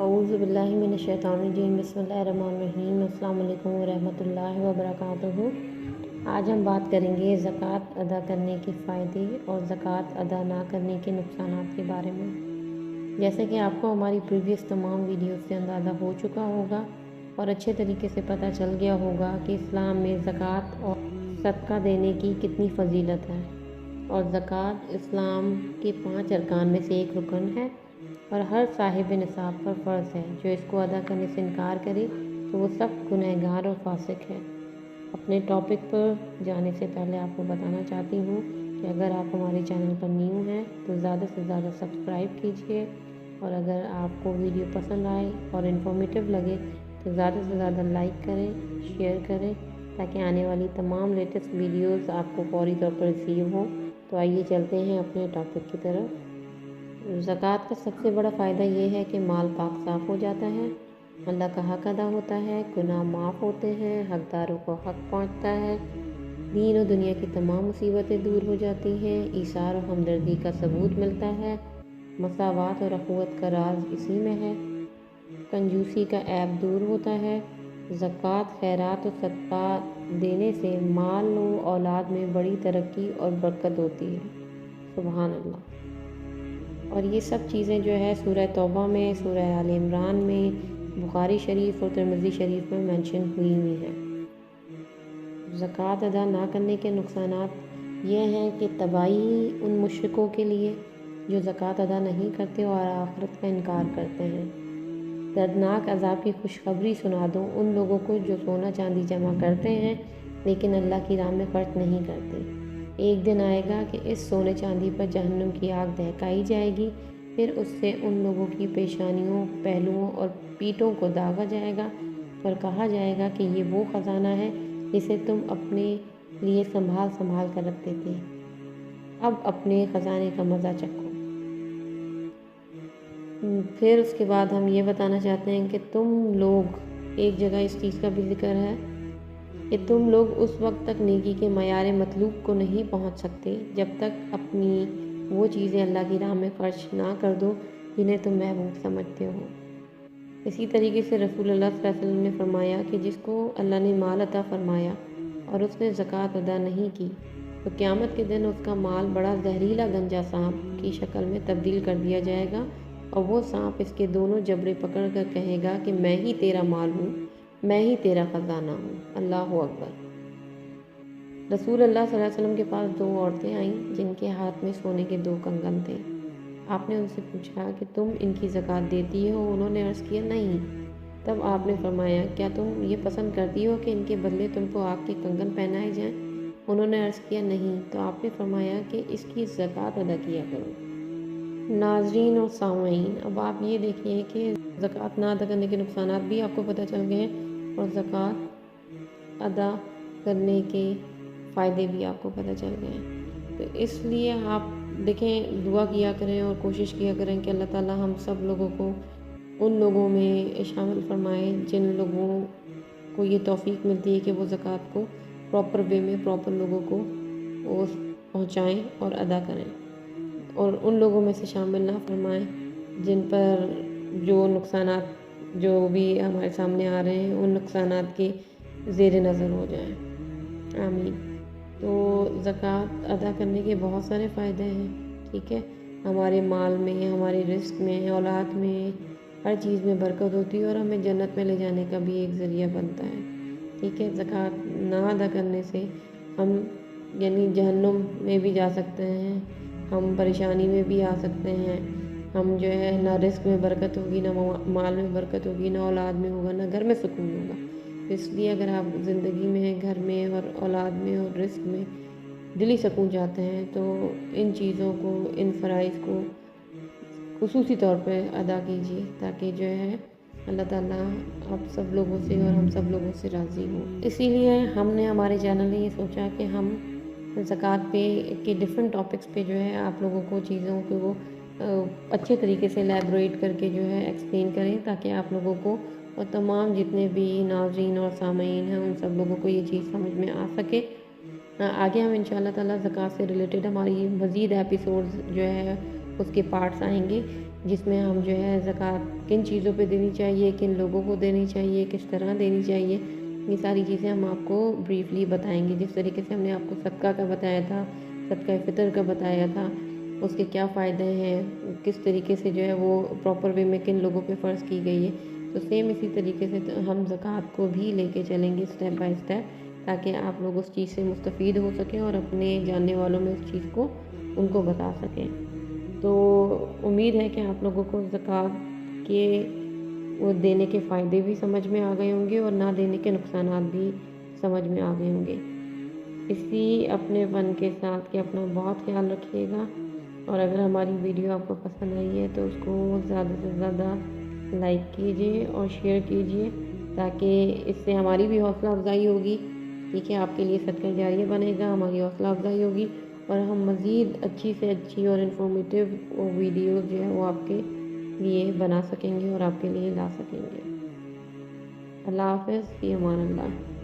اعوذ باللہ من الشیطان الرجیم بسم اللہ الرحمن الرحیم السلام علیکم ورحمۃ اللہ وبرکاتہ۔ آج ہم بات کریں گے زکوٰۃ ادا کرنے کے فائدے اور زکوٰۃ ادا نہ کرنے کے نقصانات کے بارے میں۔ جیسے کہ آپ کو ہماری پریویس تمام ویڈیوز سے اندازہ ہو چکا ہوگا اور اچھے طریقے سے پتہ چل گیا ہوگا کہ اسلام میں زکوٰۃ اور صدقہ دینے کی کتنی فضیلت ہے، اور زکوٰۃ اسلام کے 5 ارکان میں سے ایک رکن ہے اور ہر صاحب نصاب پر فرض ہے۔ جو اس کو ادا کرنے سے انکار کرے تو وہ سخت گنہگار اور فاسق ہے۔ اپنے ٹاپک پر جانے سے پہلے آپ کو بتانا چاہتی ہوں کہ اگر آپ ہمارے چینل پر نیو ہیں تو زیادہ سے زیادہ سبسکرائب کیجیے، اور اگر آپ کو ویڈیو پسند آئے اور انفارمیٹیو لگے تو زیادہ سے زیادہ لائک کریں، شیئر کریں، تاکہ آنے والی تمام لیٹسٹ ویڈیوز آپ کو فوری طور پر ریسیو ہوں۔ تو آئیے چلتے ہیں اپنے ٹاپک کی طرف۔ زکوٰۃ کا سب سے بڑا فائدہ یہ ہے کہ مال پاک صاف ہو جاتا ہے، اللہ کا حق ادا ہوتا ہے، گناہ معاف ہوتے ہیں، حقداروں کو حق پہنچتا ہے، دین و دنیا کی تمام مصیبتیں دور ہو جاتی ہیں، ایثار و ہمدردی کا ثبوت ملتا ہے، مساوات اور اخوت کا راز اسی میں ہے، کنجوسی کا عیب دور ہوتا ہے، زکوٰۃ خیرات و صدقہ دینے سے مال و اولاد میں بڑی ترقی اور برکت ہوتی ہے۔ سبحان اللہ۔ اور یہ سب چیزیں جو ہے سورہ توبہ میں، سورہ آل عمران میں، بخاری شریف اور ترمذی شریف میں مینشن ہوئی ہیں۔ زکوٰۃ ادا نہ کرنے کے نقصانات یہ ہیں کہ تباہی ان مشرکوں کے لیے جو زکوٰۃ ادا نہیں کرتے اور آخرت کا انکار کرتے ہیں۔ دردناک عذاب کی خوشخبری سنا دو ان لوگوں کو جو سونا چاندی جمع کرتے ہیں لیکن اللہ کی راہ میں خرچ نہیں کرتے۔ ایک دن آئے گا کہ اس سونے چاندی پر جہنم کی آگ دہکائی جائے گی، پھر اس سے ان لوگوں کی پیشانیوں، پہلوؤں اور پیٹھوں کو داغا جائے گا اور کہا جائے گا کہ یہ وہ خزانہ ہے جسے تم اپنے لیے سنبھال کر رکھتے تھے، اب اپنے خزانے کا مزہ چکھو۔ پھر اس کے بعد ہم یہ بتانا چاہتے ہیں کہ تم لوگ، ایک جگہ اس چیز کا بھی ذکر ہے کہ تم لوگ اس وقت تک نیکی کے معیار مطلوب کو نہیں پہنچ سکتے جب تک اپنی وہ چیزیں اللہ کی راہ میں خرچ نہ کر دو جنہیں تم محبوب سمجھتے ہو۔ اسی طریقے سے رسول اللہ صلی اللہ علیہ وسلم نے فرمایا کہ جس کو اللہ نے مال عطا فرمایا اور اس نے زکوٰۃ ادا نہیں کی تو قیامت کے دن اس کا مال بڑا زہریلا گنجا سانپ کی شکل میں تبدیل کر دیا جائے گا، اور وہ سانپ اس کے دونوں جبڑے پکڑ کر کہے گا کہ میں ہی تیرا مال ہوں، میں ہی تیرا خزانہ ہوں۔ اللہ اکبر۔ رسول اللہ صلی اللہ علیہ وسلم کے پاس 2 عورتیں آئیں جن کے ہاتھ میں سونے کے 2 کنگن تھے۔ آپ نے ان سے پوچھا کہ تم ان کی زکوٰۃ دیتی ہو؟ انہوں نے عرض کیا نہیں۔ تب آپ نے فرمایا کیا تم یہ پسند کرتی ہو کہ ان کے بدلے تم کو آگ کے کنگن پہنائے جائیں؟ انہوں نے عرض کیا نہیں۔ تو آپ نے فرمایا کہ اس کی زکوٰۃ ادا کیا کرو۔ ناظرین اور سامعین، اب آپ یہ دیکھیے کہ زکوٰۃ نہ ادا کرنے کے نقصانات بھی آپ کو پتہ چل گئے ہیں اور زکوٰۃ ادا کرنے کے فائدے بھی آپ کو پتہ چل گئے ہیں۔ تو اس لیے آپ دیکھیں، دعا کیا کریں اور کوشش کیا کریں کہ اللہ تعالیٰ ہم سب لوگوں کو ان لوگوں میں شامل فرمائیں جن لوگوں کو یہ توفیق ملتی ہے کہ وہ زکوٰۃ کو پراپر وے میں پراپر لوگوں کو وہ پہنچائیں اور ادا کریں، اور ان لوگوں میں سے شامل نہ فرمائیں جن پر جو نقصانات جو بھی ہمارے سامنے آ رہے ہیں ان نقصانات کے زیر نظر ہو جائیں۔ آمین۔ تو زکوٰۃ ادا کرنے کے بہت سارے فائدے ہیں، ٹھیک ہے، ہمارے مال میں، ہمارے رزق میں، اولاد میں، ہر چیز میں برکت ہوتی ہے اور ہمیں جنت میں لے جانے کا بھی ایک ذریعہ بنتا ہے، ٹھیک ہے۔ زکوٰۃ نہ ادا کرنے سے ہم یعنی جہنم میں بھی جا سکتے ہیں، ہم پریشانی میں بھی آ سکتے ہیں، ہم جو ہے نہ رزق میں برکت ہوگی، نہ مال میں برکت ہوگی، نہ اولاد میں ہوگا، نہ گھر میں سکون ہوگا۔ اس لیے اگر آپ زندگی میں، گھر میں اور اولاد میں اور رزق میں دلی سکون چاہتے ہیں تو ان چیزوں کو، ان فرائض کو خصوصی طور پہ ادا کیجیے تاکہ جو ہے اللہ تعالیٰ آپ سب لوگوں سے اور ہم سب لوگوں سے راضی ہوں۔ اسی لیے ہم نے ہمارے چینل نے یہ سوچا کہ ہم زکوٰۃ پہ کے ڈفرینٹ ٹاپکس پہ جو ہے آپ لوگوں کو چیزوں کو اچھے طریقے سے ایلیبوریٹ کر کے جو ہے ایکسپلین کریں تاکہ آپ لوگوں کو اور تمام جتنے بھی ناظرین اور سامعین ہیں ان سب لوگوں کو یہ چیز سمجھ میں آ سکے۔ آگے ہم انشاءاللہ تعالیٰ زکوٰۃ سے ریلیٹڈ ہماری مزید ایپیسوڈز جو ہے اس کے پارٹس آئیں گے جس میں ہم جو ہے زکوٰۃ کن چیزوں پہ دینی چاہیے، کن لوگوں کو دینی چاہیے، کس طرح دینی چاہیے، یہ ساری چیزیں ہم آپ کو بریفلی بتائیں گے۔ جس طریقے سے ہم نے آپ کو صدقہ کا بتایا تھا، صدقہ فطر کا بتایا تھا، اس کے کیا فائدے ہیں، کس طریقے سے جو ہے وہ پراپر وے میں کن لوگوں پہ فرض کی گئی ہے، تو سیم اسی طریقے سے ہم زکوٰۃ کو بھی لے کے چلیں گے اسٹیپ بائی اسٹیپ، تاکہ آپ لوگ اس چیز سے مستفید ہو سکیں اور اپنے جاننے والوں میں اس چیز کو ان کو بتا سکیں۔ تو امید ہے کہ آپ لوگوں کو زکوٰۃ کے وہ دینے کے فائدے بھی سمجھ میں آ گئے ہوں گے اور نہ دینے کے نقصانات بھی سمجھ میں آ گئے ہوں گے۔ اسی اپنے فن کے ساتھ کہ اپنا بہت خیال رکھیے گا، اور اگر ہماری ویڈیو آپ کو پسند آئی ہے تو اس کو زیادہ سے زیادہ لائک کیجیے اور شیئر کیجیے، تاکہ اس سے ہماری بھی حوصلہ افزائی ہوگی، ٹھیک ہے، آپ کے لیے صدقہ جاریہ بنے گا، ہماری حوصلہ افزائی ہوگی، اور ہم مزید اچھی سے اچھی اور انفارمیٹیو ویڈیوز جو ہے وہ آپ کے لیے بنا سکیں گے اور آپ کے لیے لا سکیں گے۔ اللہ حافظ، فی امان اللہ۔